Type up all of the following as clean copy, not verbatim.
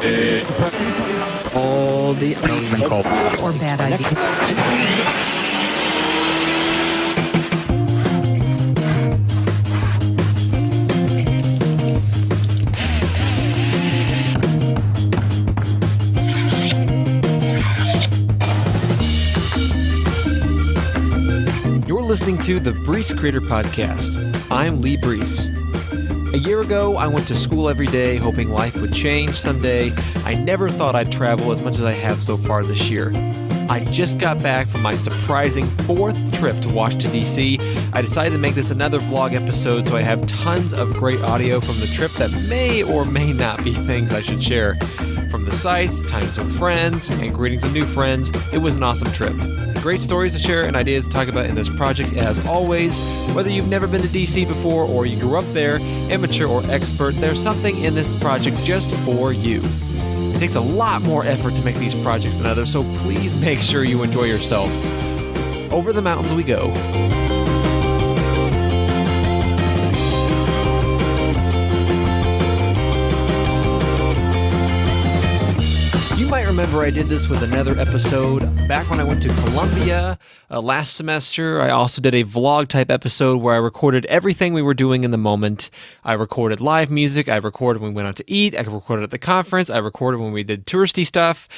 All the or bad ideas. You're listening to the Breece Creator Podcast. I'm Lee Breece. A year ago, I went to school every day hoping life would change someday. I never thought I'd travel as much as I have so far this year. I just got back from my surprising 4th trip to Washington, D.C. I decided to make this another vlog episode so I have tons of great audio from the trip that may or may not be things I should share. From the sights, times with friends, and greetings of new friends, it was an awesome trip. Great stories to share and ideas to talk about in this project as always. Whether you've never been to DC before or you grew up there, amateur or expert, there's something in this project just for you. It takes a lot more effort to make these projects than others, so please make sure you enjoy yourself. Over the mountains we go. You might remember I did this with another episode back when I went to Columbia last semester. I also did a vlog type episode where I recorded everything we were doing in the moment. I recorded live music. I recorded when we went out to eat. I recorded at the conference. I recorded when we did touristy stuff.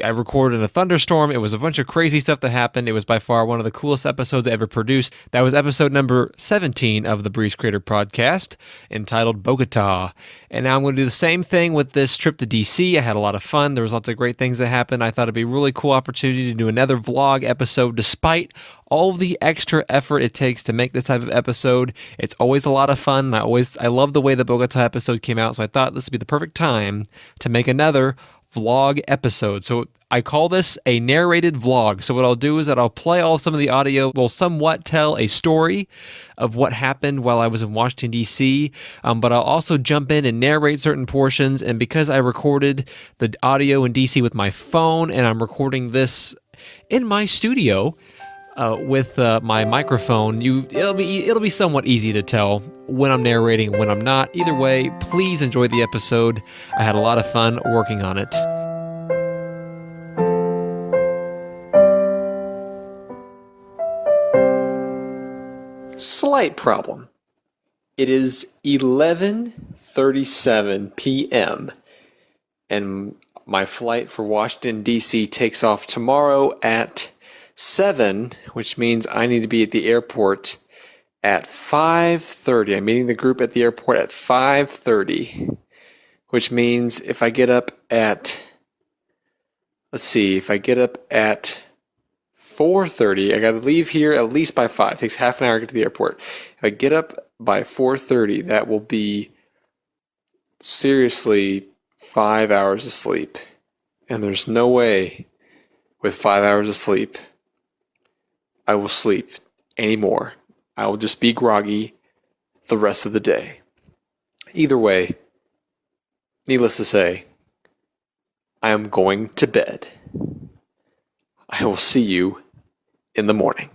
I recorded in a thunderstorm. It was a bunch of crazy stuff that happened. It was by far one of the coolest episodes I ever produced. That was episode number 17 of the Breece Creator Podcast, entitled Bogota. And now I'm going to do the same thing with this trip to DC. I had a lot of fun. There was lots of great things that happened. I thought it'd be a really cool opportunity to do another vlog episode despite all the extra effort it takes to make this type of episode. It's always a lot of fun. I love the way the Bogota episode came out, so I thought this would be the perfect time to make another vlog episode. So I call this a narrated vlog. So what I'll do is that I'll play some of the audio, will somewhat tell a story of what happened while I was in Washington, D.C., but I'll also jump in and narrate certain portions. And because I recorded the audio in D.C. with my phone, and I'm recording this in my studio with my microphone, it'll be somewhat easy to tell when I'm narrating and when I'm not. Either way, please enjoy the episode. I had a lot of fun working on it. Slight problem. It is 11:37 p.m. and my flight for Washington, D.C. takes off tomorrow at 7, which means I need to be at the airport at 5:30. I'm meeting the group at the airport at 5:30, which means if I get up at 4:30, I got to leave here at least by 5. It takes half an hour to get to the airport. If I get up by 4:30, that will be seriously 5 hours of sleep. And there's no way with 5 hours of sleep I will sleep anymore. I will just be groggy the rest of the day. Either way, needless to say, I am going to bed. I will see you in the morning.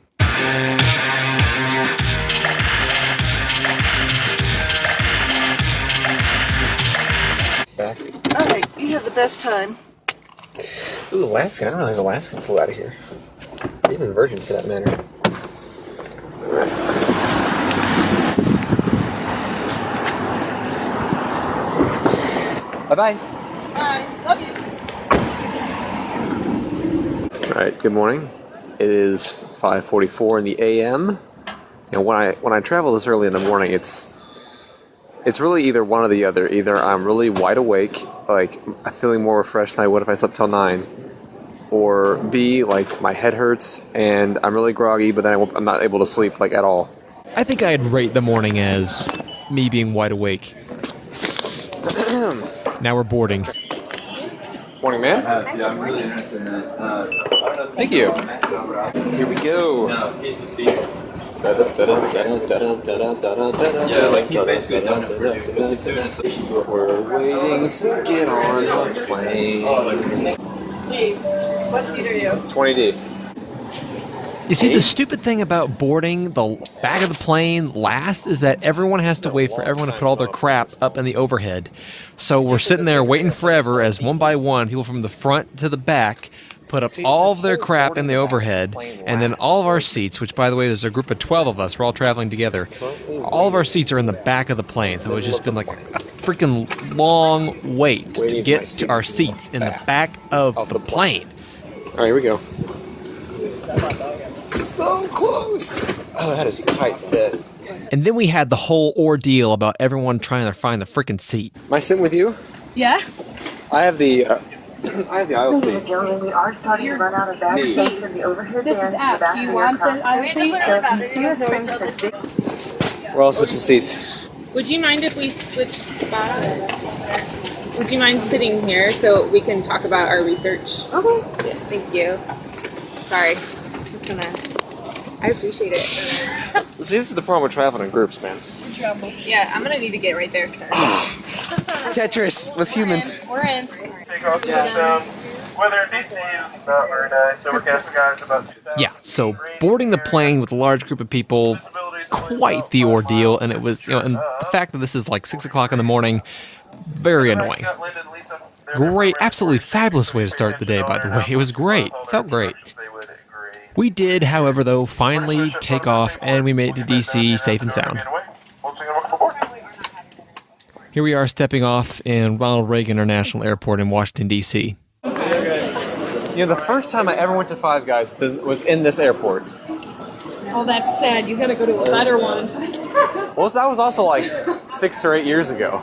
Back. All right, you have the best time. Ooh, Alaska. I didn't realize Alaska flew out of here. Even Virgin, for that matter. Bye-bye. Bye. Love you. All right, good morning. It is 5:44 in the a.m. And when I travel this early in the morning, it's really either one or the other. Either I'm really wide awake, like I'm feeling more refreshed than I would if I slept till 9, or B, like my head hurts and I'm really groggy, but then I'm not able to sleep like at all. I think I'd rate the morning as me being wide awake. Now we're boarding. Morning, man. Yeah, I'm really interested in that. Thank you. Here we go. Yeah, like he's basically done it for you. Because he's doing it. We're waiting to get on a plane. Lee, what seat are you? 20D. You see, the stupid thing about boarding the back of the plane last is that everyone has to wait for everyone to put all their crap up in the overhead. So we're sitting there waiting forever as one by one, people from the front to the back put up all of their crap in the overhead, and then all of our seats, which, by the way, there's a group of 12 of us, we're all traveling together, all of our seats are in the back of the plane, so it's just been like a freaking long wait to get to our seats in the back of the plane. All right, here we go. So close. Oh, that is a tight fit. And then we had the whole ordeal about everyone trying to find the freaking seat. Am I sitting with you? Yeah? I have the aisle seat. Gentlemen, we are starting to run out of bag space in the overhead This is bins F. in the back Do of you the want the aircraft. aisle seat? So if you see a space that's big, We're all switching seats. Would you mind if we switched spots? Would you mind sitting here so we can talk about our research? Okay. Yeah, thank you. Sorry. Just gonna... I appreciate it. See, this is the problem with traveling in groups, man. Yeah, I'm gonna need to get right there, sir. It's Tetris with humans. We're in. Weather in DC is not very nice. Overcast skies about 2,000. Yeah, so boarding the plane with a large group of people, quite the ordeal, and it was, and the fact that this is like 6 o'clock in the morning, very annoying. Great, absolutely fabulous way to start the day, by the way. It was great. Felt great. We did, however, though, finally take off, and we made it to DC safe and sound. Here we are stepping off in Ronald Reagan International Airport in Washington, D.C. You know, the first time I ever went to Five Guys was in this airport. Oh, that's sad. You gotta go to a better one. Well, that was also like 6 or 8 years ago.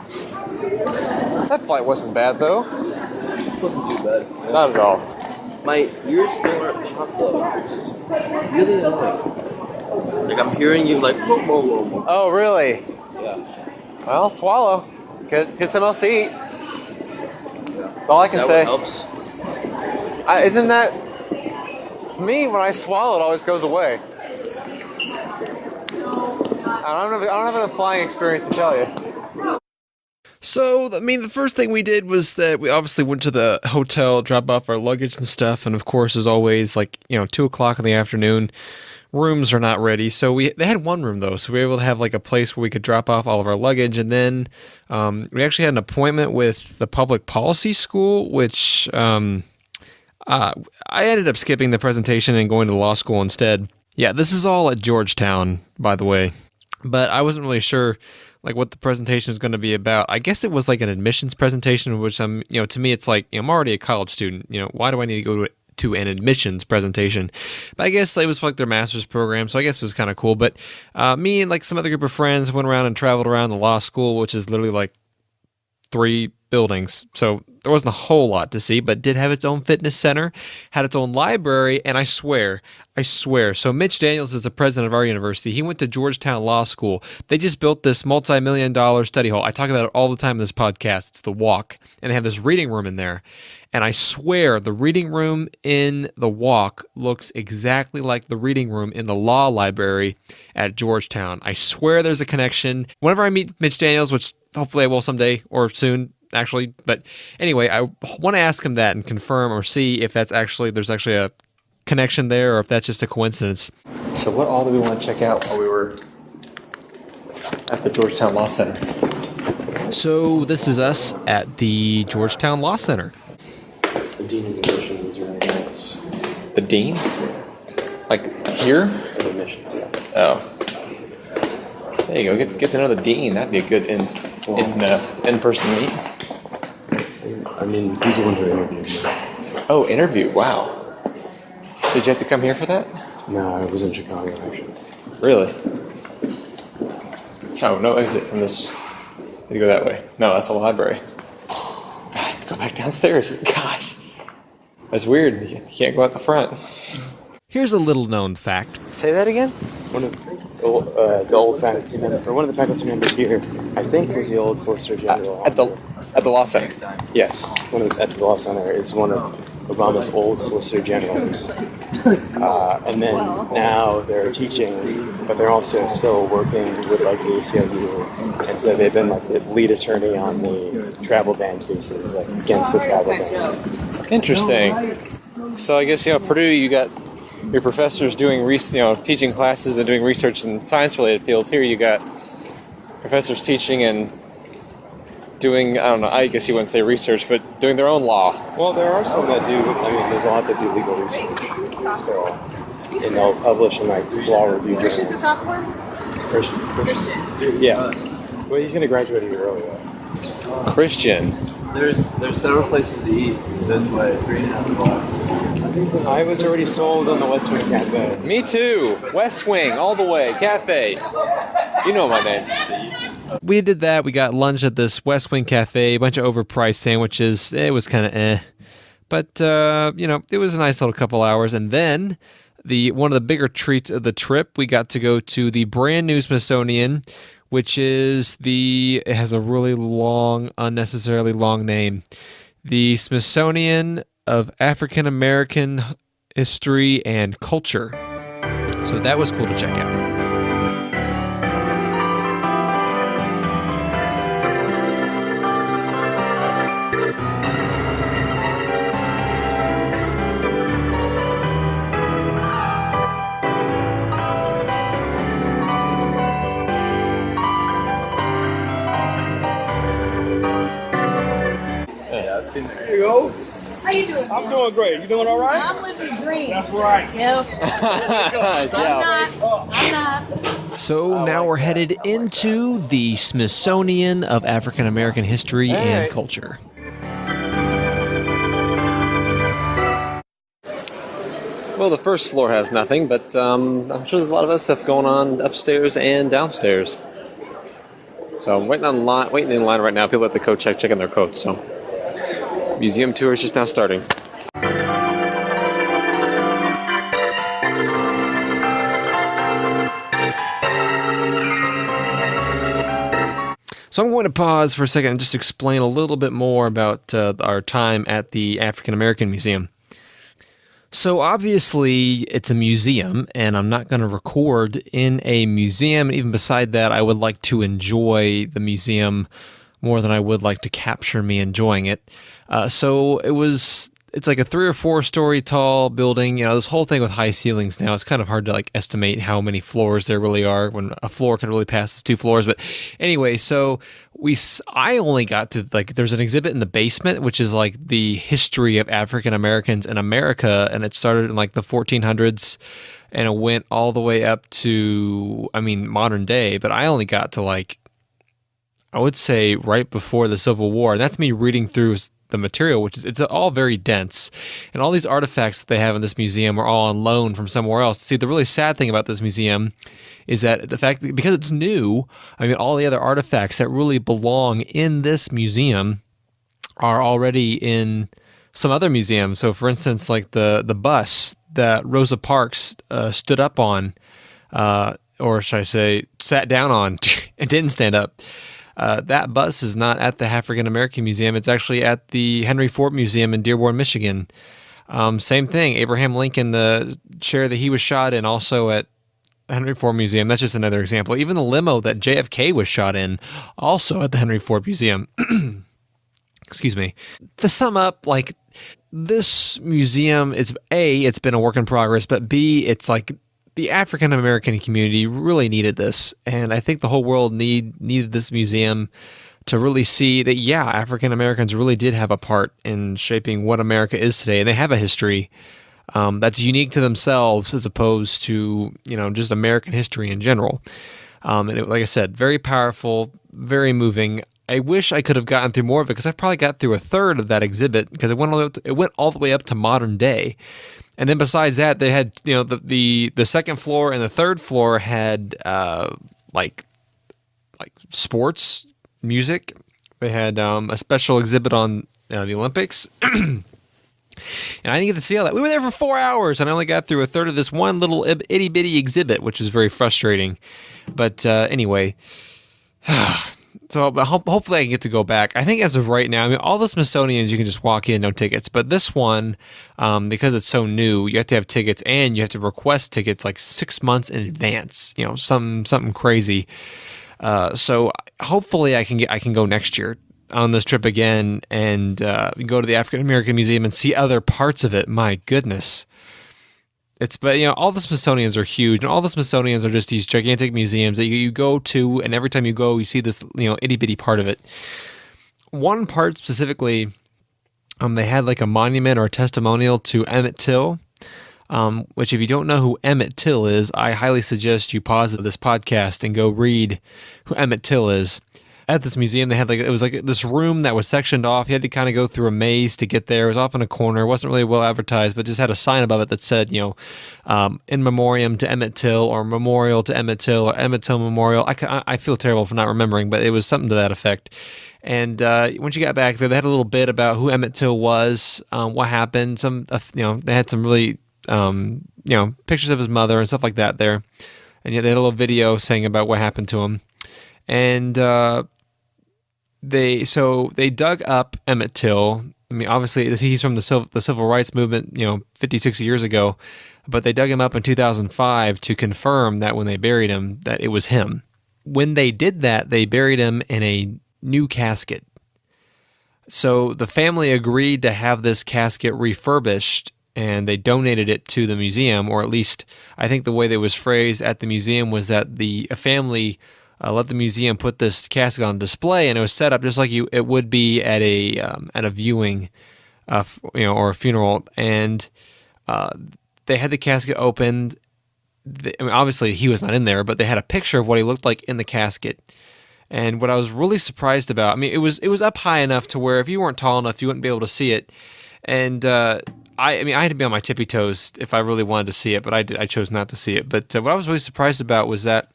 That flight wasn't bad, though. It wasn't too bad. Not at all. My ears still aren't popped though, which is really annoying. Like I'm hearing you like whoa, whoa, whoa, whoa. Oh, really? Yeah. Well, swallow. Get some else to eat. That's all I can Is that say. what helps? Isn't that... Me, when I swallow, it always goes away. I don't have a flying experience to tell you. So, I mean, the first thing we did was that we obviously went to the hotel, dropped off our luggage and stuff, and of course, as always, 2 o'clock in the afternoon, rooms are not ready. So they had one room, though, so we were able to have, a place where we could drop off all of our luggage, and then we actually had an appointment with the public policy school, which I ended up skipping the presentation and going to the law school instead. Yeah, this is all at Georgetown, by the way, but I wasn't really sure what the presentation was going to be about. I guess it was an admissions presentation, which to me it's I'm already a college student. Why do I need to go to an admissions presentation? But I guess it was for their master's program, so I guess it was kind of cool. But me and some other group of friends went around and traveled around the law school, which is literally 3 buildings. So there wasn't a whole lot to see, but did have its own fitness center, had its own library, and I swear. So Mitch Daniels is the president of our university. He went to Georgetown Law School. They just built this multi-million-dollar study hall. I talk about it all the time in this podcast. It's the Walk, and they have this reading room in there. And I swear the reading room in the Walk looks exactly like the reading room in the law library at Georgetown. I swear there's a connection. Whenever I meet Mitch Daniels, which hopefully I will someday or soon, actually. But anyway, I want to ask him that and confirm or see if there's actually a connection there or if that's just a coincidence. So what all do we want to check out while we were at the Georgetown Law Center? So this is us at the Georgetown Law Center. The dean of admissions is really nice. The dean? Here? Of admissions, yeah. Oh. There you go. Get to know the dean. That'd be a good in-person meet. I mean, he's the one who interviewed me. Oh, interview. Wow. Did you have to come here for that? No, I was in Chicago, actually. Really? Oh, no exit from this. You go that way. No, that's the library. I have to go back downstairs. Gosh. That's weird. You can't go out the front. Here's a little known fact. Say that again? One of the old faculty members, or one of the faculty members here, I think was the old Solicitor General. At the Law Center? Yes. At the Law Center is one of Obama's old Solicitor Generals. And then now they're teaching, but they're also still working with the ACLU. And so they've been the lead attorney on the travel ban cases, against the travel ban. Interesting. So I guess, Purdue, you got your professors doing teaching classes and doing research in science-related fields. Here you got professors teaching and doing, I don't know, I guess you wouldn't say research, but doing their own law. Well, there are some that do. I mean, there's a lot that do legal research still, and they'll publish in like law review journals. Christian's a sophomore? Christian. Yeah. Well, he's going to graduate a year early though. Christian. There's several places to eat this way, 3.5 blocks. I was already sold on the West Wing Cafe. Me too. West Wing, all the way. Cafe. You know my name. We did that. We got lunch at this West Wing Cafe, a bunch of overpriced sandwiches. It was kind of But, it was a nice little couple hours. And then one of the bigger treats of the trip, we got to go to the brand new Smithsonian, which is it has a really long, unnecessarily long name. The Smithsonian of African American History and Culture. So that was cool to check out. There you go. How you doing? I'm doing great. You doing all right? I'm living the dream. That's right. Yep. I'm not. So now we're headed into the Smithsonian of African American History and Culture. Well, the first floor has nothing, but I'm sure there's a lot of other stuff going on upstairs and downstairs. So I'm waiting in line right now. People at the coat check, checking their coats. So museum tour is just now starting. So I'm going to pause for a second and just explain a little bit more about our time at the African American Museum. So obviously it's a museum, and I'm not going to record in a museum. Even beside that, I would like to enjoy the museum more than I would like to capture me enjoying it. So it's like a 3 or 4 story tall building. This whole thing with high ceilings now, it's kind of hard to estimate how many floors there really are when a floor can really pass 2 floors. But anyway, so I only got to there's an exhibit in the basement, which is the history of African Americans in America. And it started in the 1400s and it went all the way up to, modern day. But I only got to I would say right before the Civil War. And that's me reading through the material, which is, it's all very dense. And all these artifacts that they have in this museum are all on loan from somewhere else. See, the really sad thing about this museum is that the fact that because it's new, all the other artifacts that really belong in this museum are already in some other museums. So for instance, the bus that Rosa Parks stood up on, or should I say sat down on and didn't stand up. That bus is not at the African American Museum. It's actually at the Henry Ford Museum in Dearborn, Michigan. Same thing. Abraham Lincoln, the chair that he was shot in, also at Henry Ford Museum. That's just another example. Even the limo that JFK was shot in, also at the Henry Ford Museum. Excuse me. To sum up, this museum is it's been a work in progress, but B, it's the African American community really needed this, and I think the whole world needed this museum to really see that, African Americans really did have a part in shaping what America is today, and they have a history that's unique to themselves as opposed to just American history in general. And like I said, very powerful, very moving. I wish I could have gotten through more of it because I probably got through a third of that exhibit because it went all the way up to modern day. And then besides that, they had, the second floor and the third floor had sports, music. They had a special exhibit on the Olympics. And I didn't get to see all that. We were there for 4 hours, and I only got through a third of this one little itty bitty exhibit, which was very frustrating. But anyway. So hopefully I can get to go back. I think as of right now, all the Smithsonians, you can just walk in, no tickets. But this one, because it's so new, you have to have tickets, and you have to request tickets 6 months in advance. Something crazy. So hopefully I can go next year on this trip again and go to the African American Museum and see other parts of it. My goodness. But all the Smithsonians are huge, and all the Smithsonians are just these gigantic museums that you go to, and every time you go, you see this itty bitty part of it. One part specifically, they had like a monument or a testimonial to Emmett Till. Which, if you don't know who Emmett Till is, I highly suggest you pause this podcast and go read who Emmett Till is. At this museum, they had it was like this room that was sectioned off. You had to kind of go through a maze to get there. It was off in a corner. It wasn't really well advertised, but just had a sign above it that said, in memoriam to Emmett Till, or memorial to Emmett Till, or Emmett Till memorial. I feel terrible for not remembering, but it was something to that effect. And once you got back there, they had a little bit about who Emmett Till was, what happened. They had some really pictures of his mother and stuff like that there. And yet they had a little video saying about what happened to him. And they dug up Emmett Till. I mean, obviously he's from the civil rights movement, 50, 60 years ago, but they dug him up in 2005 to confirm that when they buried him, that it was him. When they did that, they buried him in a new casket. So the family agreed to have this casket refurbished, and they donated it to the museum, or at least I think the way that it was phrased at the museum was that the family let the museum put this casket on display, and it was set up just like it would be at a viewing, or a funeral. And they had the casket opened. Obviously he was not in there, but they had a picture of what he looked like in the casket. And what I was really surprised about, it was up high enough to where if you weren't tall enough, you wouldn't be able to see it. And I had to be on my tippy toes if I really wanted to see it, but I chose not to see it. But what I was really surprised about was that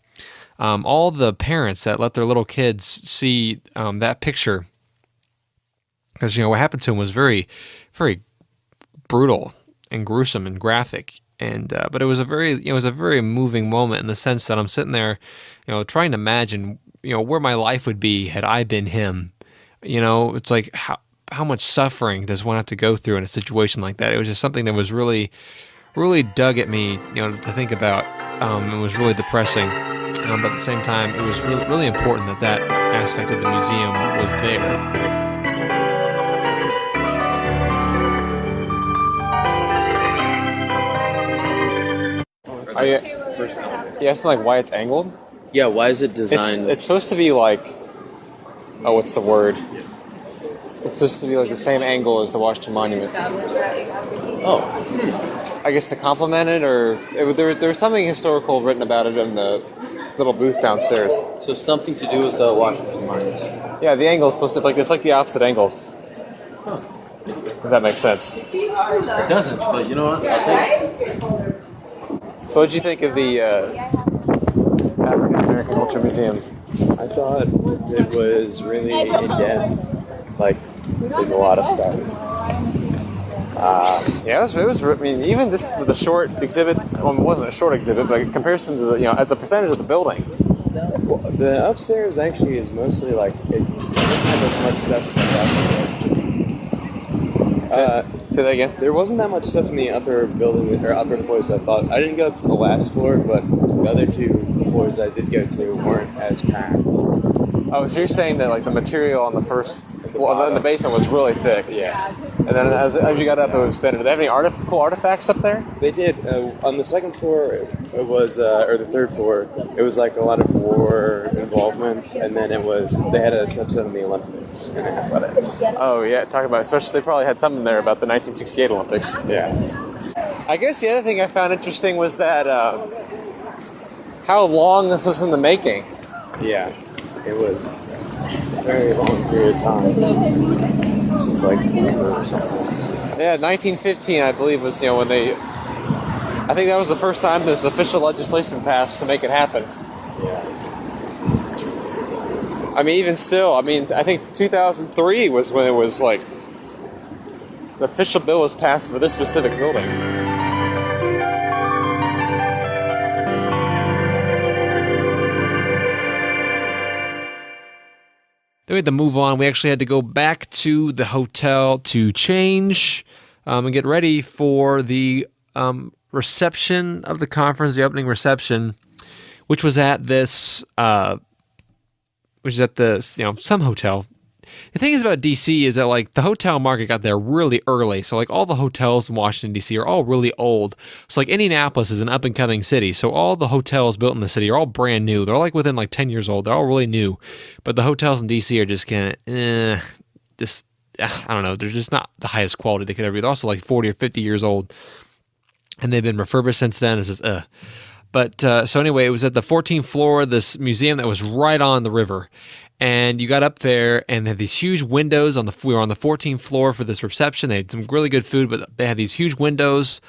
all the parents that let their little kids see that picture, because what happened to him was very, very brutal and gruesome and graphic. And but it was a very moving moment in the sense that I'm sitting there, trying to imagine where my life would be had I been him. It's like how much suffering does one have to go through in a situation like that? It was just something that was really, really dug at me, to think about. It was really depressing, but at the same time, it was really, really important that aspect of the museum was there. Are you asking why it's angled? Yeah, why is it designed? It's supposed to be like, what's the word? It's supposed to be like the same angle as the Washington Monument. I guess to complement it, or there was something historical written about it in the little booth downstairs. So something to do with the Washington Monument. Yeah, the angle is supposed to it's like the opposite angle. Does that make sense? It doesn't, but you know what? I'll take it. So what did you think of the African American Culture Museum? I thought it was really in-depth. There's a lot of stuff. It was. Even this with the short exhibit. Well, it wasn't a short exhibit, but in comparison to as a percentage of the building. Well, the upstairs actually is mostly it doesn't have as much stuff as I thought. Say that again. There wasn't that much stuff in the upper building or upper floors. I thought I didn't go to the last floor, but the other two floors I did go to weren't as packed. Oh, so you're saying that the material on the first floor, in the basement was really thick? Yeah. And then as you got up, it was thinner. Did they have any cool artifacts up there? They did. On the second floor, it was, or the third floor, it was a lot of war involvement, and then they had a subset of the Olympics and athletics. Oh yeah, talk about especially they probably had something there about the 1968 Olympics. Yeah. I guess the other thing I found interesting was that how long this was in the making. Yeah, it was a very long period of time. Since or something. Yeah, 1915, I believe, was when they. I think that was the first time there's official legislation passed to make it happen. Yeah. Even still, I think 2003 was when it was the official bill was passed for this specific building. Then we had to move on. We actually had to go back to the hotel to change and get ready for the reception of the conference, the opening reception, which was at some hotel. the thing is about DC is that like the hotel market got there really early. So like all the hotels in Washington DC are all really old. So like Indianapolis is an up and coming city. So all the hotels built in the city are all brand new. They're like within like 10 years old. They're all really new. But the hotels in DC are just kind of I don't know. They're just not the highest quality they could ever be. They're also like 40 or 50 years old. And they've been refurbished since then. It's just, But so anyway, it was at the 14th floor of this museum that was right on the river. And you got up there and they had these huge windows we were on the 14th floor for this reception. They had some really good food, but they had these huge windows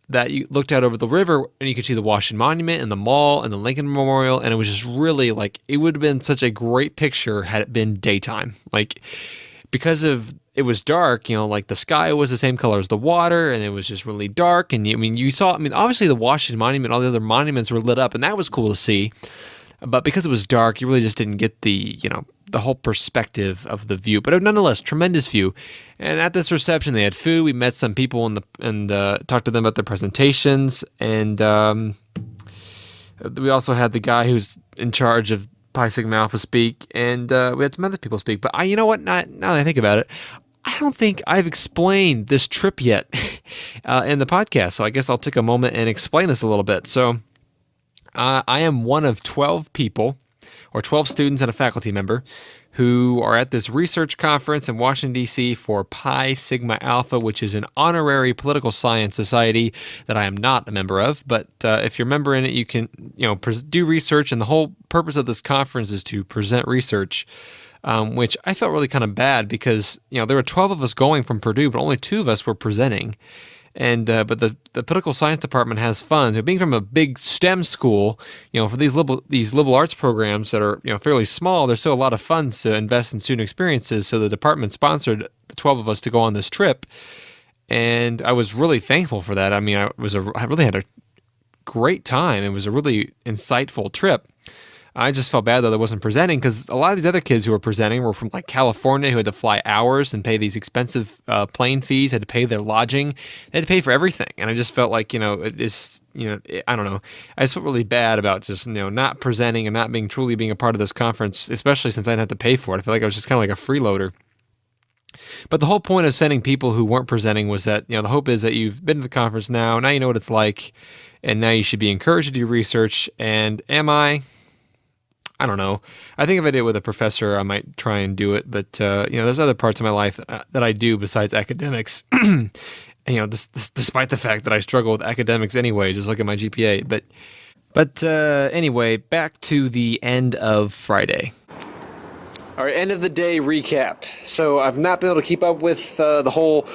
that you looked out over the river and you could see the Washington Monument and the mall and the Lincoln Memorial. And it was just really like, it would have been such a great picture had it been daytime. Like, because it was dark, like the sky was the same color as the water, and it was just really dark. And you saw, obviously the Washington Monument, all the other monuments were lit up, and that was cool to see. But because it was dark, you really just didn't get the whole perspective of the view. But nonetheless, tremendous view. And at this reception, they had food. We met some people and talked to them about their presentations. And we also had the guy who's in charge of Pi Sigma Alpha speak, and we had some other people speak. But you know what? Now that I think about it, I don't think I've explained this trip yet in the podcast. So I guess I'll take a moment and explain this a little bit. So I am one of 12 people, or 12 students and a faculty member, who are at this research conference in Washington, D.C. for Pi Sigma Alpha, which is an honorary political science society that I am not a member of. But if you're a member in it, you can do research, and the whole purpose of this conference is to present research, which I felt really kind of bad because there were 12 of us going from Purdue, but only 2 of us were presenting. And but the political science department has funds. Being from a big STEM school, for these liberal arts programs that are fairly small, there's still a lot of funds to invest in student experiences. So the department sponsored the 12 of us to go on this trip, and I was really thankful for that. I really had a great time. It was a really insightful trip. I just felt bad that I wasn't presenting because a lot of these other kids who were presenting were from like California, who had to fly hours and pay these expensive plane fees, had to pay their lodging, they had to pay for everything. And I just felt like, I don't know. I just felt really bad about just, not presenting and not truly being a part of this conference, especially since I didn't have to pay for it. I feel like I was just kind of like a freeloader. But the whole point of sending people who weren't presenting was that, the hope is that you've been to the conference now you know what it's like, and now you should be encouraged to do research. And am I? I don't know. I think if I did it with a professor, I might try and do it. But, there's other parts of my life that I do besides academics. And, despite the fact that I struggle with academics anyway, just look at my GPA. But anyway, back to the end of Friday. All right, end of the day recap. So I've not been able to keep up with the whole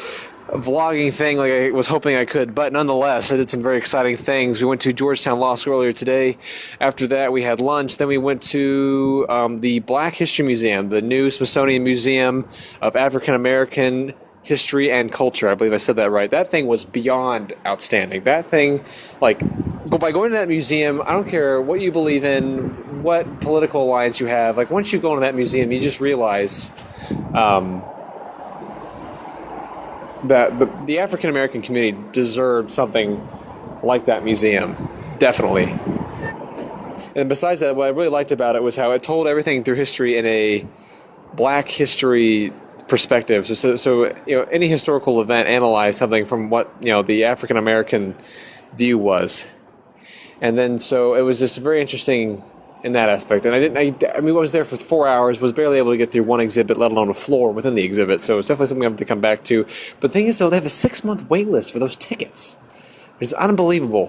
vlogging thing like I was hoping I could, but nonetheless, I did some very exciting things. We went to Georgetown Law School earlier today. After that, we had lunch. Then we went to the Black History Museum, the new Smithsonian Museum of African American History and Culture. I believe I said that right. That thing was beyond outstanding. That thing, by going to that museum, I don't care what you believe in, what political alliance you have, once you go into that museum, you just realize that the African American community deserved something like that museum, definitely. And besides that, what I really liked about it was how it told everything through history in a Black history perspective. So any historical event analyzed something from what the African American view was, and then so it was just very interesting in that aspect. And I was there for 4 hours, was barely able to get through one exhibit, let alone a floor within the exhibit. So it's definitely something I have to come back to. But the thing is, though, they have a 6-month wait list for those tickets. It's unbelievable.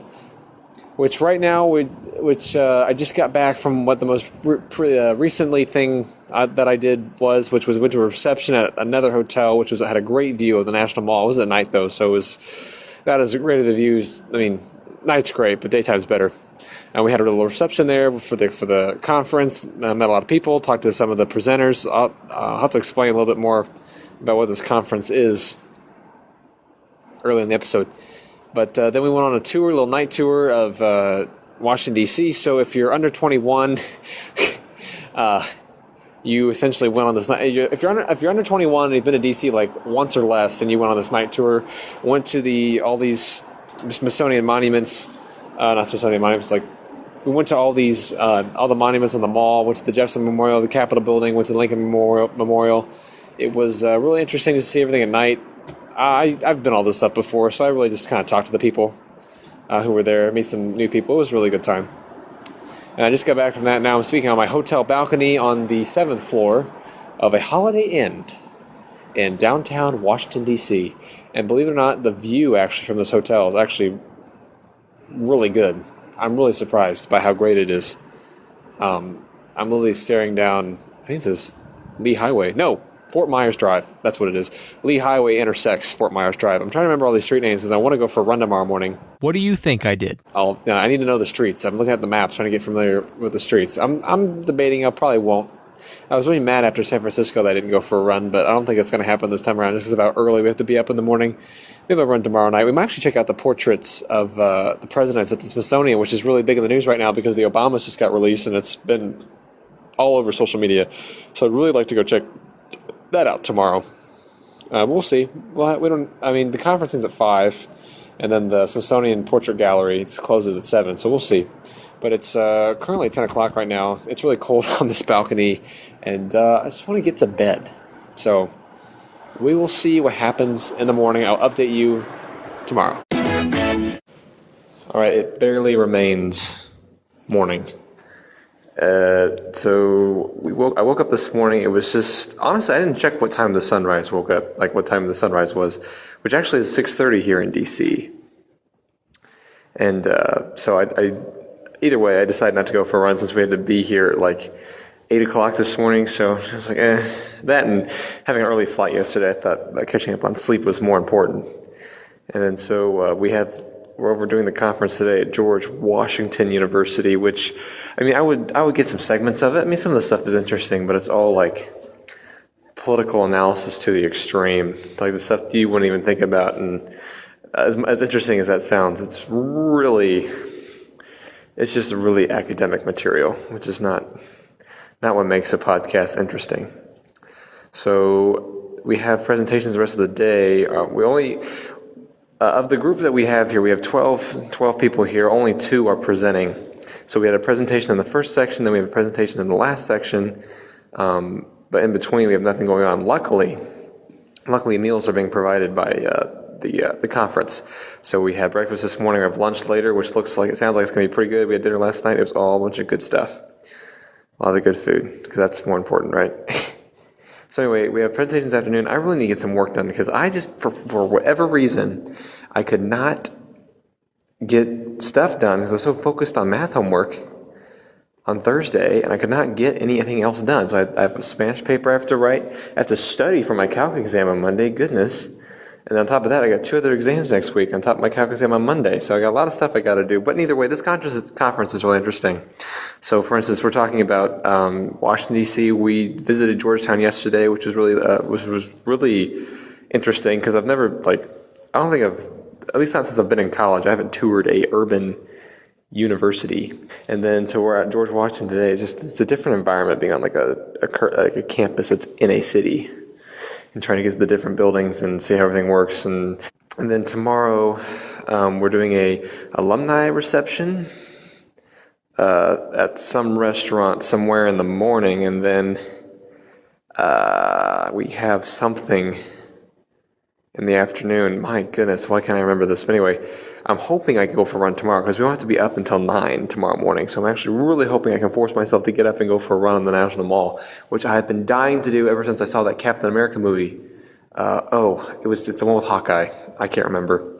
Which right now, I just got back from what the most recently thing that I did was went to a reception at another hotel, which had a great view of the National Mall. It was at night, though, so that is great of the views. Night's great, but daytime's better. And we had a little reception there for the conference. Met a lot of people, talked to some of the presenters. I'll have to explain a little bit more about what this conference is early in the episode. But then we went on a little night tour of Washington, D.C. So if you're under 21, you essentially went on this night. If you're under 21 and you've been to D.C. once or less, then you went on this night tour. Went to all these Smithsonian monuments. Not Smithsonian monuments, we went to all the monuments on the mall, went to the Jefferson Memorial, the Capitol Building, went to the Lincoln Memorial, It was really interesting to see everything at night. I've been all this stuff before, so I really just kind of talked to the people who were there, meet some new people. It was a really good time. And I just got back from that. Now I'm speaking on my hotel balcony on the 7th floor of a Holiday Inn in downtown Washington, D.C. And believe it or not, the view actually from this hotel is actually really good. I'm really surprised by how great it is. I'm literally staring down, I think this is Lee Highway. No, Fort Myers Drive. That's what it is. Lee Highway intersects Fort Myers Drive. I'm trying to remember all these street names because I want to go for a run tomorrow morning. What do you think I did? I need to know the streets. I'm looking at the maps, trying to get familiar with the streets. I'm debating I probably won't. I was really mad after San Francisco that I didn't go for a run, but I don't think it's going to happen this time around. This is about early. We have to be up in the morning. Maybe I'll run tomorrow night. We might actually check out the portraits of the presidents at the Smithsonian, which is really big in the news right now because the Obamas just got released, and it's been all over social media. So I'd really like to go check that out tomorrow. We'll see. The conference ends at 5, and then the Smithsonian Portrait Gallery closes at 7, so we'll see. But it's currently 10 o'clock right now. It's really cold on this balcony, and I just want to get to bed. So we will see what happens in the morning. I'll update you tomorrow. All right, it barely remains morning. So I woke up this morning. It was just, honestly, I didn't check what time the sunrise woke up, like what time the sunrise was, which actually is 6:30 here in DC. And so either way, I decided not to go for a run since we had to be here at like 8 o'clock this morning. So I was like, that and having an early flight yesterday, I thought catching up on sleep was more important. And then so we're over doing the conference today at George Washington University, which, I would get some segments of it. Some of the stuff is interesting, but it's all like political analysis to the extreme, like the stuff you wouldn't even think about. And as interesting as that sounds, it's just really academic material, which is not what makes a podcast interesting. So we have presentations the rest of the day. Of the group that we have here, we have 12 people here. Only 2 are presenting. So we had a presentation in the first section, then we have a presentation in the last section. But in between, we have nothing going on. Luckily, meals are being provided by the conference. So we had breakfast this morning. We have lunch later, which sounds like it's going to be pretty good. We had dinner last night. It was all a bunch of good stuff. A lot of good food, because that's more important, right? So anyway, we have presentations this afternoon. I really need to get some work done because I just, for whatever reason, I could not get stuff done because I was so focused on math homework on Thursday, and I could not get anything else done. So I have a Spanish paper I have to write. I have to study for my calc exam on Monday. Goodness. And on top of that, I got 2 other exams next week on top of my calc exam on Monday. So I got a lot of stuff I got to do. But either way, this conference is really interesting. So, for instance, we're talking about Washington, D.C. We visited Georgetown yesterday, which was really interesting because I've never, at least not since I've been in college, I haven't toured a urban university. And then, so we're at George Washington today. It's a different environment being on like a campus that's in a city, and trying to get to the different buildings and see how everything works. And then tomorrow, we're doing a alumni reception at some restaurant somewhere in the morning, and then we have something in the afternoon. My goodness, why can't I remember this? But anyway, I'm hoping I can go for a run tomorrow because we don't have to be up until 9 tomorrow morning. So I'm actually really hoping I can force myself to get up and go for a run on the National Mall, which I have been dying to do ever since I saw that Captain America movie. It's the one with Hawkeye. I can't remember.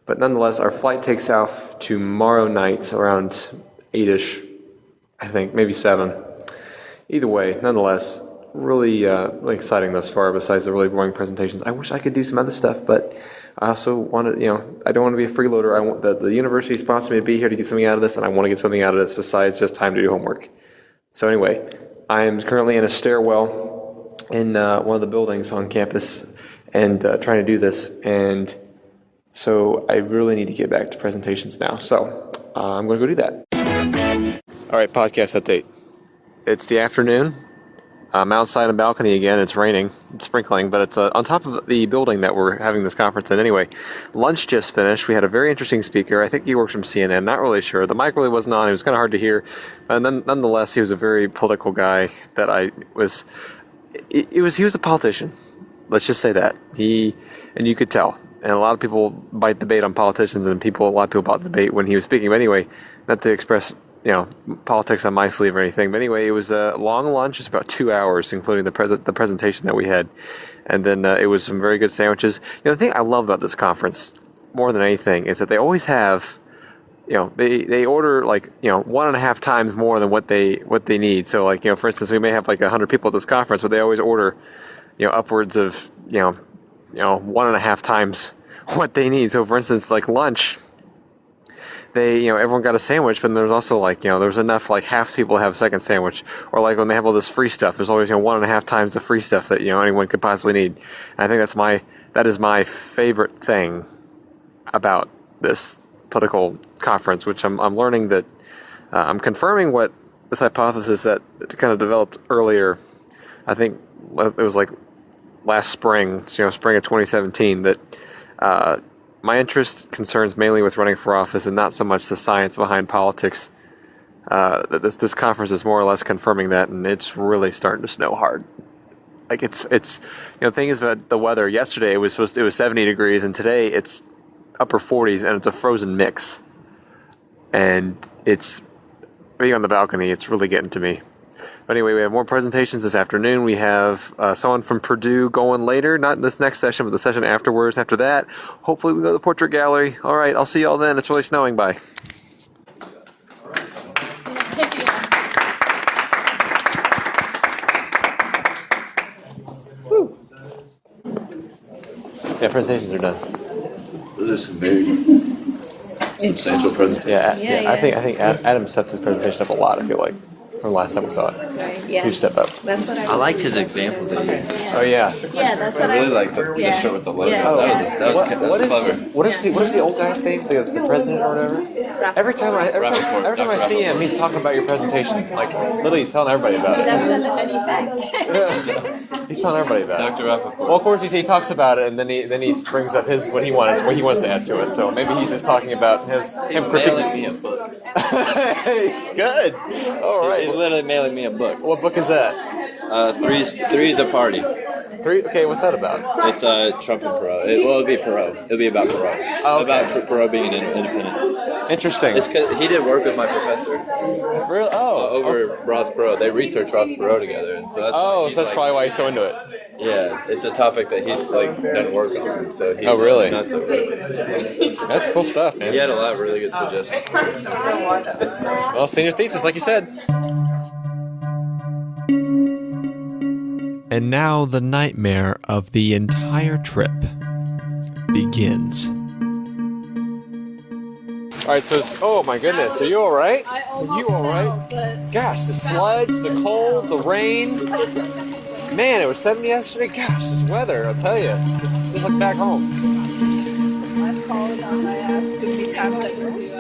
But nonetheless, our flight takes off tomorrow night around 8-ish, I think, maybe 7. Either way, nonetheless, really exciting thus far, besides the really boring presentations. I wish I could do some other stuff, but I also want to, I don't want to be a freeloader. I want the university sponsored me to be here to get something out of this, and I want to get something out of this besides just time to do homework. So anyway, I am currently in a stairwell in one of the buildings on campus and trying to do this, and so I really need to get back to presentations now. So I'm going to go do that. All right, podcast update. It's the afternoon. I'm outside on the balcony again. It's raining. It's sprinkling, but it's on top of the building that we're having this conference in. Anyway, lunch just finished. We had a very interesting speaker. I think he works from CNN. Not really sure. The mic really wasn't on. It was kind of hard to hear. And then, nonetheless, he was a very political guy that he was a politician. Let's just say that and you could tell. And a lot of people bite the bait on politicians, and a lot of people bought the bait when he was speaking. But anyway, not to express politics on my sleeve or anything. But anyway, it was a long lunch. It was about 2 hours, including the presentation that we had, and then it was some very good sandwiches. The thing I love about this conference more than anything is that they always have. They order 1.5 times more than what they need. So for instance, we may have 100 people at this conference, but they always order upwards of 1.5 times what they need. So for instance, lunch, they everyone got a sandwich, but there's also there was enough half the people have a second sandwich, or when they have all this free stuff, there's always 1.5 times the free stuff that anyone could possibly need. And I think that is my favorite thing about this political conference, which I'm learning that I'm confirming what this hypothesis that kind of developed earlier. I think it was last spring, spring of 2017, that my interest concerns mainly with running for office and not so much the science behind politics. That this conference is more or less confirming that, and it's really starting to snow hard. It's the thing is about the weather. Yesterday it was 70 degrees, and today it's upper 40s, and it's a frozen mix. And it's being on the balcony, it's really getting to me. But anyway, we have more presentations this afternoon. We have someone from Purdue going later, not in this next session, but the session afterwards. After that, hopefully we go to the portrait gallery. All right, I'll see y'all then. It's really snowing. Bye. Woo. Yeah, presentations are done. Those are some very substantial presentations. Yeah. I think Adam stepped his presentation up a lot, I feel like, from the last time we saw it. Yeah. Huge step up. That's what I liked his examples that he used. Oh, yeah. Yeah, that's what I really liked the shirt with the logo. Yeah. That was clever. What is the old guy's name? The president or whatever? Every time I see him, he's talking about your presentation. Literally telling everybody about it. That's a He's telling everybody about it. Dr. Rappaport. Well, of course, he talks about it, and then he brings up what he wants to add to it. So maybe he's just talking about him mailing me a book. Good. All right. He's literally mailing me a book. What book is that? Three's a Party. Okay, what's that about? It's Trump and Perot. It'll be Perot. It'll be about Perot. Oh, okay. About Perot being an independent. Interesting. It's because he did work with my professor. Really? Over Ross Perot. They researched Ross Perot together, and so that's probably why he's so into it. Yeah, it's a topic that he's done work on. So he's really? Not so good. That's cool stuff, man. He had a lot of really good suggestions. Well, senior thesis, like you said. And now the nightmare of the entire trip begins. All right, so oh my goodness, are you all right? I Are you all right? Gosh, the sludge, the cold, the rain. Man, it was 70 yesterday. Gosh, this weather, I'll tell you, just like back home. I've called and I asked to be contact with you.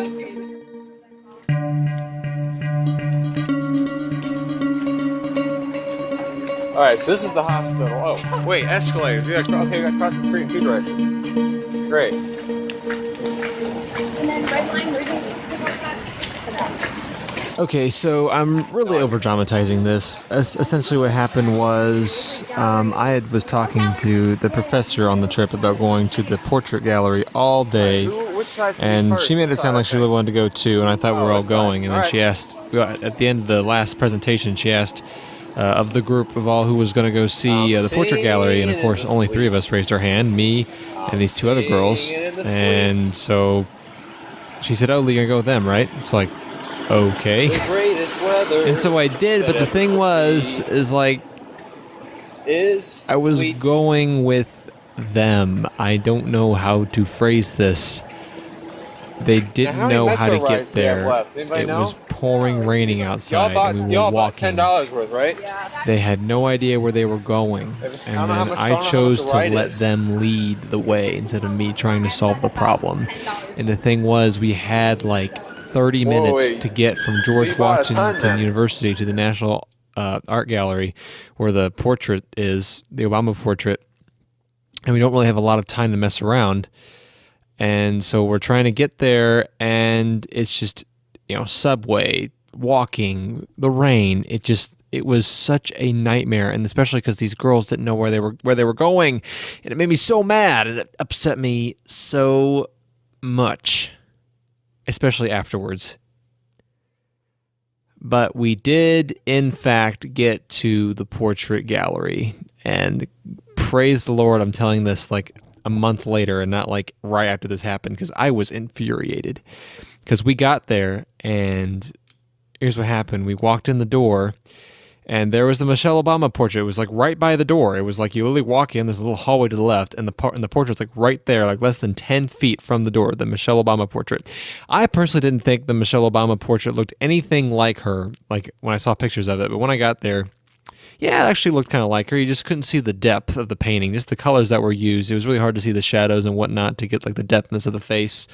All right, so this is the hospital. Oh, wait, escalators. We got across the street in 2 directions. Great. And then red line, where do you Okay, so I'm really over-dramatizing this. Essentially what happened was I was talking to the professor on the trip about going to the portrait gallery all day, and she made it sound like she really wanted to go too, and I thought we were all going, and then she asked, at the end of the last presentation, she asked of the group of all who was going to go see the portrait gallery, and of course only 3 of us raised our hand, me and these 2 other girls, and so she said, oh, you're going to go with them, right? It's like, okay. The greatest weather. And so I did, but the thing was, I was going with them. I don't know how to phrase this. They didn't know how to get there. It was pouring, raining outside, and we were walking. $10 worth, right? They had no idea where they were going, and then I chose to let them lead the way instead of me trying to solve the problem. And the thing was, we had 30 minutes to get from George Washington University to the National Art Gallery, where the portrait is, the Obama portrait, and we don't really have a lot of time to mess around. And so we're trying to get there, and it's just, subway, walking, the rain, It was such a nightmare, and especially because these girls didn't know where they were going, and it made me so mad, and it upset me so much, especially afterwards. But we did, in fact, get to the portrait gallery, and praise the Lord, I'm telling this like a month later and not like right after this happened, because I was infuriated. Because we got there, and here's what happened. We walked in the door, and there was the Michelle Obama portrait. It was like right by the door. It was like you literally walk in, there's a little hallway to the left, and the portrait's like right there, like less than 10 feet from the door, the Michelle Obama portrait. I personally didn't think the Michelle Obama portrait looked anything like her, like when I saw pictures of it, but when I got there, yeah, it actually looked kind of like her. You just couldn't see the depth of the painting, just the colors that were used. It was really hard to see the shadows and whatnot to get like the depthness of the face.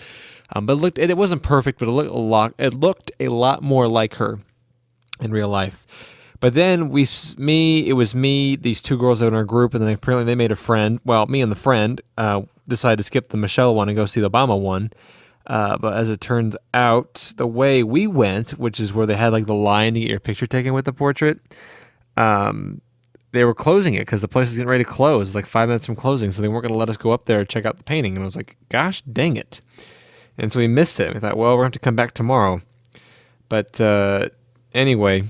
But it wasn't perfect, but it looked a lot more like her in real life. But then it was me, these two girls that were in our group, and then apparently they made a friend. Well, me and the friend decided to skip the Michelle one and go see the Obama one. But as it turns out, the way we went, which is where they had like the line to get your picture taken with the portrait, they were closing it because the place was getting ready to close. It was like 5 minutes from closing, so they weren't going to let us go up there and check out the painting. And I was like, gosh, dang it. And so we missed it. We thought, well, we're going to have to come back tomorrow. But anyway,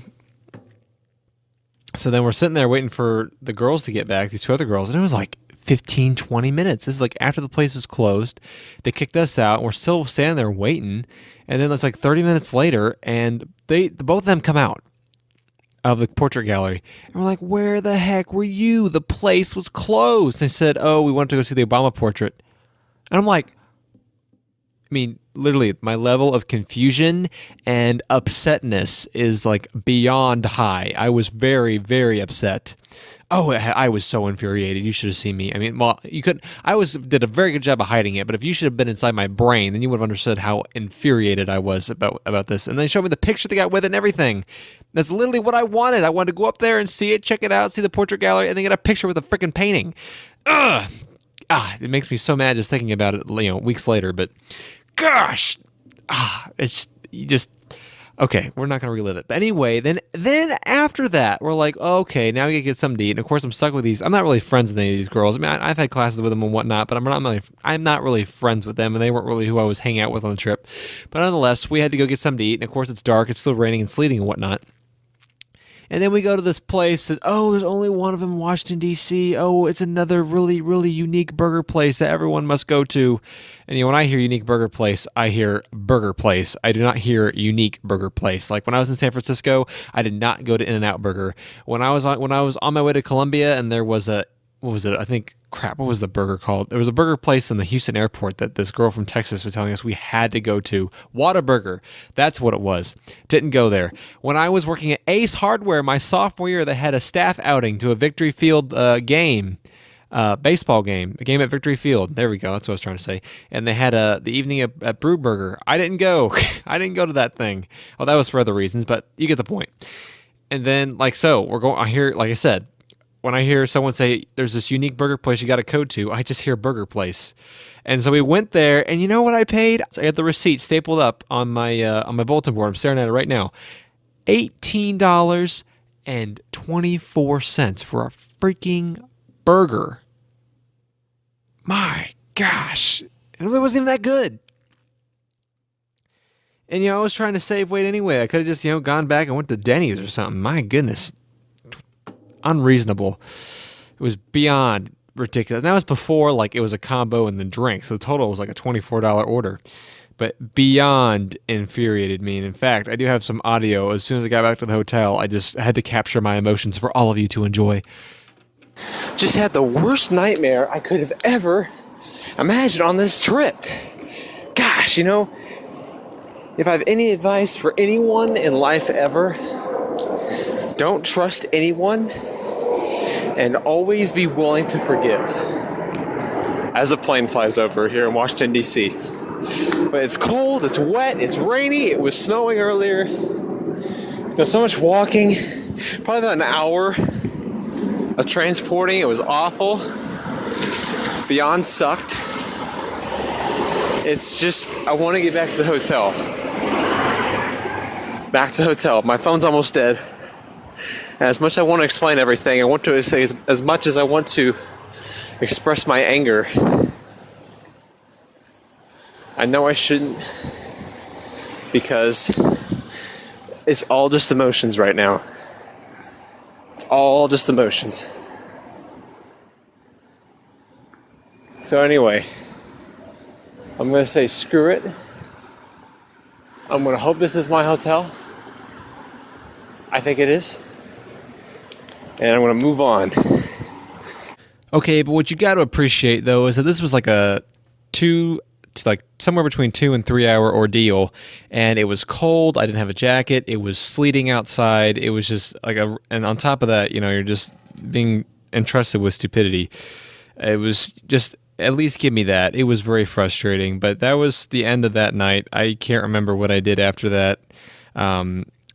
so then we're sitting there waiting for the girls to get back, these two other girls, and it was like 15, 20 minutes. This is like after the place is closed. They kicked us out, and we're still standing there waiting. And then it's like 30 minutes later, and both of them come out of the portrait gallery. And we're like, where the heck were you? The place was closed. They said, oh, we wanted to go see the Obama portrait. And I'm like, I mean, literally, my level of confusion and upsetness is like beyond high. I was very, very upset. Oh, I was so infuriated. You should have seen me. I mean, well, you could. Did a very good job of hiding it, but if you should have been inside my brain, then you would have understood how infuriated I was about this. And they showed me the picture they got with it and everything. That's literally what I wanted. I wanted to go up there and see it, check it out, see the portrait gallery, and then get a picture with a freaking painting. Ugh. It makes me so mad just thinking about it, weeks later. But gosh, it's just. Okay, we're not going to relive it. But anyway, then after that, we're like, okay, now we got to get something to eat. And of course, I'm stuck with these. I'm not really friends with any of these girls. I mean, I've had classes with them and whatnot, but I'm not really friends with them, and they weren't really who I was hanging out with on the trip. But nonetheless, we had to go get something to eat. And of course, it's dark. It's still raining and sleeting and whatnot. And then we go to this place that, there's only one of them in Washington, D.C. Oh, it's another really, really unique burger place that everyone must go to. And when I hear unique burger place, I hear burger place. I do not hear unique burger place. Like when I was in San Francisco, I did not go to In-N-Out Burger. When I was on my way to Columbia, and there was what was the burger called? There was a burger place in the Houston airport that this girl from Texas was telling us we had to go to. Whataburger. That's what it was. Didn't go there. When I was working at Ace Hardware my sophomore year, they had a staff outing to a Victory Field game, baseball game, a game at Victory Field. There we go. That's what I was trying to say. And they had the evening at Brew Burger. I didn't go. I didn't go to that thing. Well, that was for other reasons, but you get the point. And then, we're going, I hear, like I said, when I hear someone say there's this unique burger place you got to code to, I just hear burger place. And so we went there, and you know what I paid? So I had the receipt stapled up on my bulletin board. I'm staring at it right now. $18.24 for a freaking burger. My gosh. It really wasn't even that good. And, I was trying to save weight anyway. I could have just, gone back and went to Denny's or something. My goodness. Unreasonable. It was beyond ridiculous. And that was before it was a combo and then drink. So the total was like a $24 order. But beyond infuriated me. And in fact, I do have some audio. As soon as I got back to the hotel, I just had to capture my emotions for all of you to enjoy. Just had the worst nightmare I could have ever imagined on this trip. Gosh, if I have any advice for anyone in life ever, don't trust anyone, and always be willing to forgive. As the plane flies over here in Washington, D.C. But it's cold, it's wet, it's rainy, it was snowing earlier. There's so much walking, probably about an hour of transporting. It was awful. Beyond sucked. It's just, I want to get back to the hotel. Back to the hotel. My phone's almost dead. As much as I want to explain everything, I want to say as much as I want to express my anger, I know I shouldn't, because it's all just emotions right now. It's all just emotions. So anyway, I'm going to say screw it. I'm going to hope this is my hotel. I think it is. And I'm going to move on. Okay, but what you got to appreciate, though, is that this was like somewhere between 2 and 3 hour ordeal, and it was cold. I didn't have a jacket. It was sleeting outside. It was just and on top of that, you're just being entrusted with stupidity. It was just, at least give me that. It was very frustrating, but that was the end of that night. I can't remember what I did after that.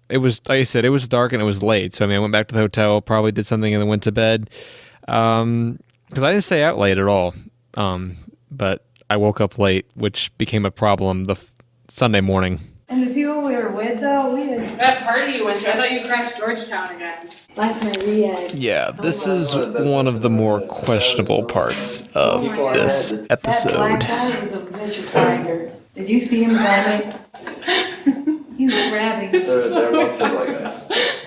It was, like I said, it was dark and it was late. So, I went back to the hotel, probably did something, and then went to bed. Because I didn't stay out late at all. But I woke up late, which became a problem the Sunday morning. And the people we were with, though, that party you went to, I thought you crashed Georgetown again. Last night we had. Yeah, this is one of the more questionable parts of this episode. That black guy was a vicious grinder. Did you see him grabbing? He was grabbing.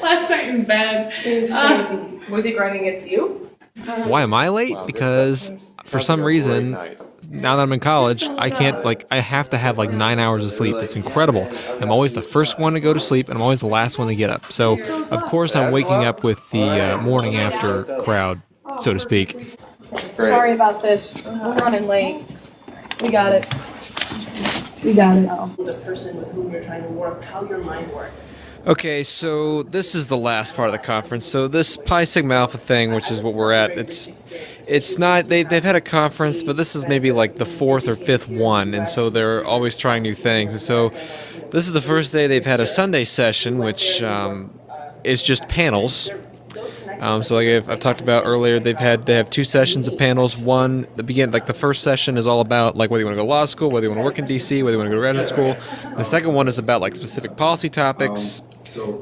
Last night in bed. It was crazy. Was he grinding against you? Why am I late? Because for some reason, now that I'm in college, I can't, I have to have 9 hours of sleep. It's incredible. I'm always the first one to go to sleep, and I'm always the last one to get up. So, of course, I'm waking up with the morning after crowd, so to speak. Sorry about this. We're running late. We got it. We got it. The person with whom you're trying to work, how your mind works. Okay, so this is the last part of the conference. So this Pi Sigma Alpha thing, which is what we're at, it's not, they've had a conference, but this is maybe the fourth or fifth one, and so they're always trying new things. And so this is the first day they've had a Sunday session, which is just panels. So like I've talked about earlier, they have 2 sessions of panels. One, the first session is all about whether you want to go to law school, whether you want to work in DC, whether you want to go to graduate school. The second one is about specific policy topics.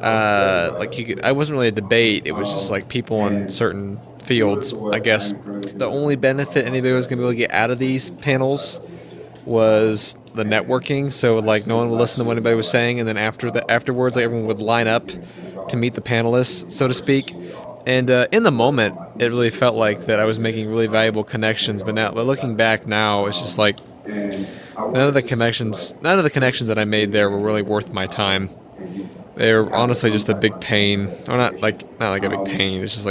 I wasn't really a debate. It was just people in certain fields. I guess the only benefit anybody was going to be able to get out of these panels was the networking. So no one would listen to what anybody was saying, and then afterwards, everyone would line up to meet the panelists, so to speak. And in the moment, it really felt like that I was making really valuable connections. But looking back now, it's just none of the connections that I made there were really worth my time. They were honestly just a big pain. Or not like a big pain. It's just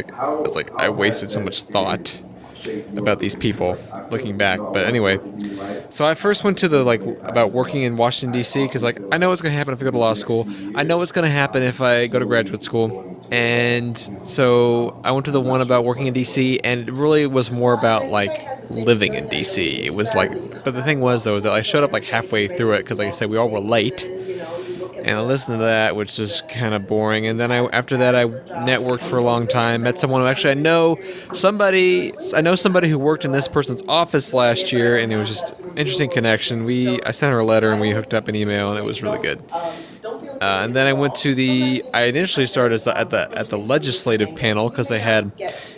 I wasted so much thought about these people looking back. But anyway, so I first went to the about working in Washington D.C. because I know what's going to happen if I go to law school. I know what's going to happen if I go to graduate school. And so I went to the one about working in D.C. and it really was more about living in D.C. It was but the thing was though is that I showed up halfway through it because like I said we all were late. And I listened to that, which is kind of boring. And then after that, I networked for a long time. Met someone who actually I know somebody who worked in this person's office last year, and it was just an interesting connection. I sent her a letter, and we hooked up an email, and it was really good. And then I went to I initially started at the legislative panel because they had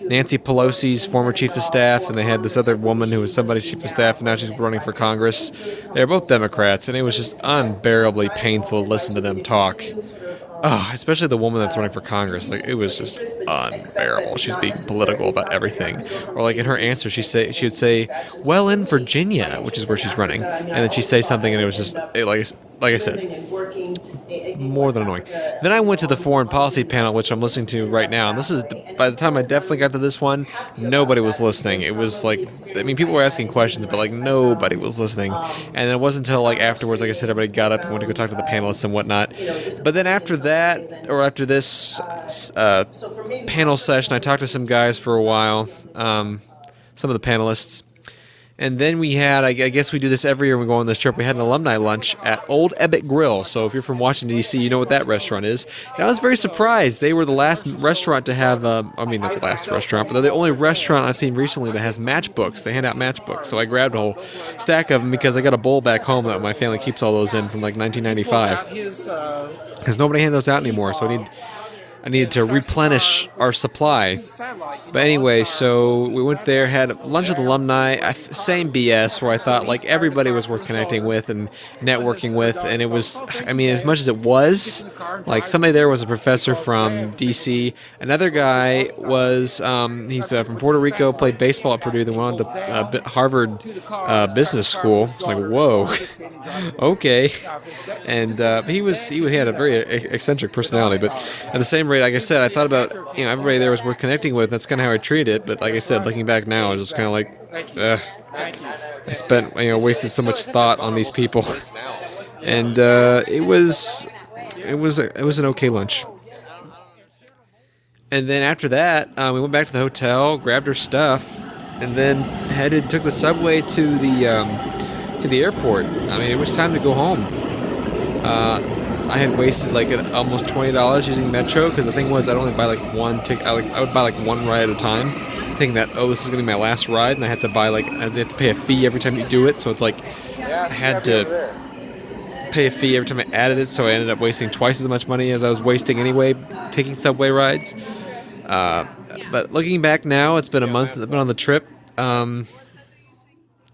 Nancy Pelosi's former chief of staff, and they had this other woman who was somebody's chief of staff, and now she's running for Congress. They were both Democrats, and it was just unbearably painful to listen to them talk. Oh, especially the woman that's running for Congress. It was just unbearable. She's being political about everything. Or in her answer, she would say, "Well, in Virginia," which is where she's running, and then she'd say something, and it was just like I said, more than annoying. Then I went to the foreign policy panel, which I'm listening to right now. And this is, by the time I definitely got to this one, nobody was listening. It was people were asking questions, but nobody was listening. And it wasn't until afterwards, like I said, everybody got up and went to go talk to the panelists and whatnot. But then after that, or after this panel session, I talked to some guys for a while, some of the panelists. And then we had, I guess we do this every year when we go on this trip, we had an alumni lunch at Old Ebbitt Grill. So if you're from Washington, D.C., you know what that restaurant is. And I was very surprised. They were the last restaurant to have, not the last restaurant, but they're the only restaurant I've seen recently that has matchbooks. They hand out matchbooks. So I grabbed a whole stack of them because I got a bowl back home that my family keeps all those in from 1995. Because nobody hands those out anymore. So I need I needed to replenish our supply. But anyway, so we went there, had lunch with alumni, same BS, where I thought like everybody was worth connecting with and networking with, and it was, I mean, as much as it was, like somebody there was a professor from DC, another guy was, he's from Puerto Rico, played baseball at Purdue, then went on to Harvard Business School. It's like, whoa, okay. And he had a very eccentric personality, but at the same rate, like I said, I thought about, everybody there was worth connecting with. That's kind of how I treated it. But like I said, looking back now, it's just kind of like, I spent, wasted so much thought on these people, and it was an okay lunch. And then after that, we went back to the hotel, grabbed our stuff, and then took the subway to the airport. I mean, it was time to go home. I had wasted like almost $20 using Metro, because the thing was I'd only buy like one ticket. I would buy like one ride at a time, thinking that, this is going to be my last ride, and I had to pay a fee every time you do it. So it's like I had to pay a fee every time I added it, so I ended up wasting twice as much money as I was wasting anyway taking subway rides. But looking back now, it's been a month since I've been on the trip. I mean,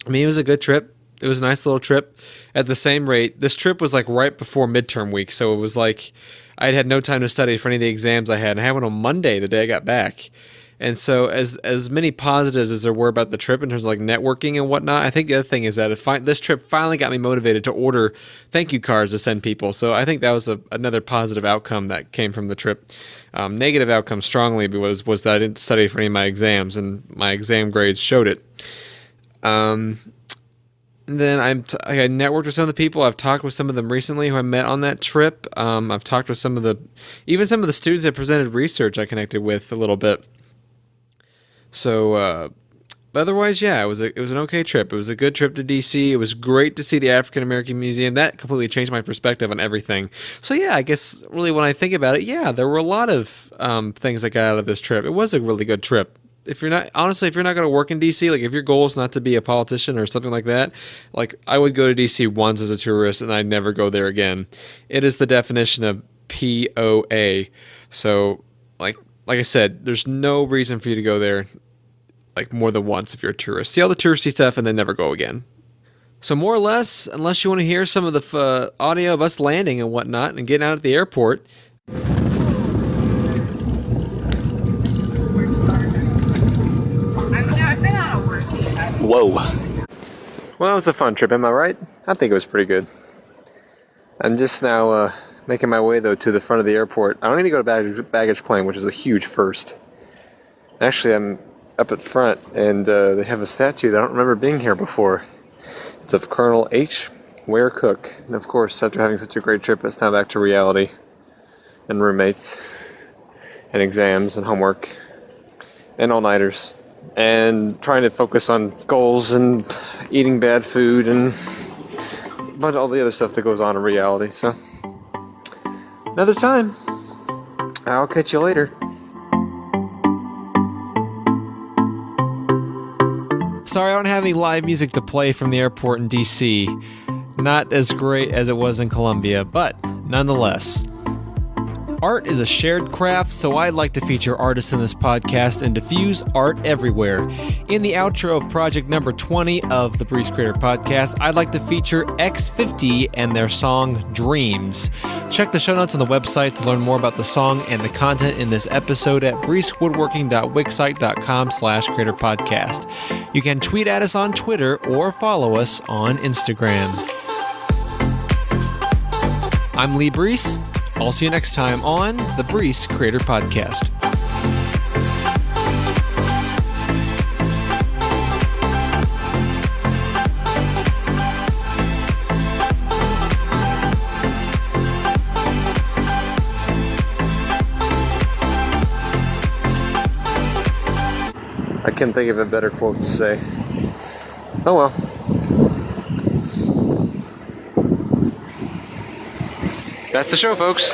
it was a good trip. It was a nice little trip. At the same rate, this trip was like right before midterm week, so it was like I had no time to study for any of the exams I had. I had one on Monday, the day I got back. And so as many positives as there were about the trip in terms of like networking and whatnot, I think the other thing is that this trip finally got me motivated to order thank you cards to send people. So I think that was another positive outcome that came from the trip. Negative outcome strongly was that I didn't study for any of my exams, and my exam grades showed it. And then I networked with some of the people. I've talked with some of them recently who I met on that trip. I've talked with some of the students that presented research I connected with a little bit. So, but otherwise, yeah, it was an okay trip. It was a good trip to DC. It was great to see the African American Museum. That completely changed my perspective on everything. So yeah, I guess really when I think about it, yeah, there were a lot of things I got out of this trip. It was a really good trip. If you're not going to work in DC, like if your goal is not to be a politician or something like that, like I would go to DC once as a tourist and I'd never go there again. It is the definition of POA. So like I said, there's no reason for you to go there like more than once if you're a tourist. See all the touristy stuff and then never go again. So more or less, unless you want to hear some of the audio of us landing and whatnot and getting out at the airport. Whoa. Well, that was a fun trip, am I right? I think it was pretty good. I'm just now making my way, though, to the front of the airport. I don't need to go to baggage claim, which is a huge first. Actually, I'm up at front, and they have a statue that I don't remember being here before. It's of Colonel H. Ware Cook. And, of course, after having such a great trip, it's now back to reality. And roommates. And exams and homework. And all-nighters. And trying to focus on goals and eating bad food and but all the other stuff that goes on in reality. So another time. I'll catch you later. Sorry, I don't have any live music to play from the airport in DC. Not as great as it was in Columbia, but nonetheless. Art is a shared craft, so I'd like to feature artists in this podcast and diffuse art everywhere. In the outro of project number 20 of the Breece Creator Podcast, I'd like to feature X50 and their song Dreams. Check the show notes on the website to learn more about the song and the content in this episode at breecewoodworking.wixsite.com/creatorpodcast. You can tweet at us on Twitter or follow us on Instagram. I'm Lee Breece. I'll see you next time on the Breece Creator Podcast. I can't think of a better quote to say. Oh well. That's the show, folks.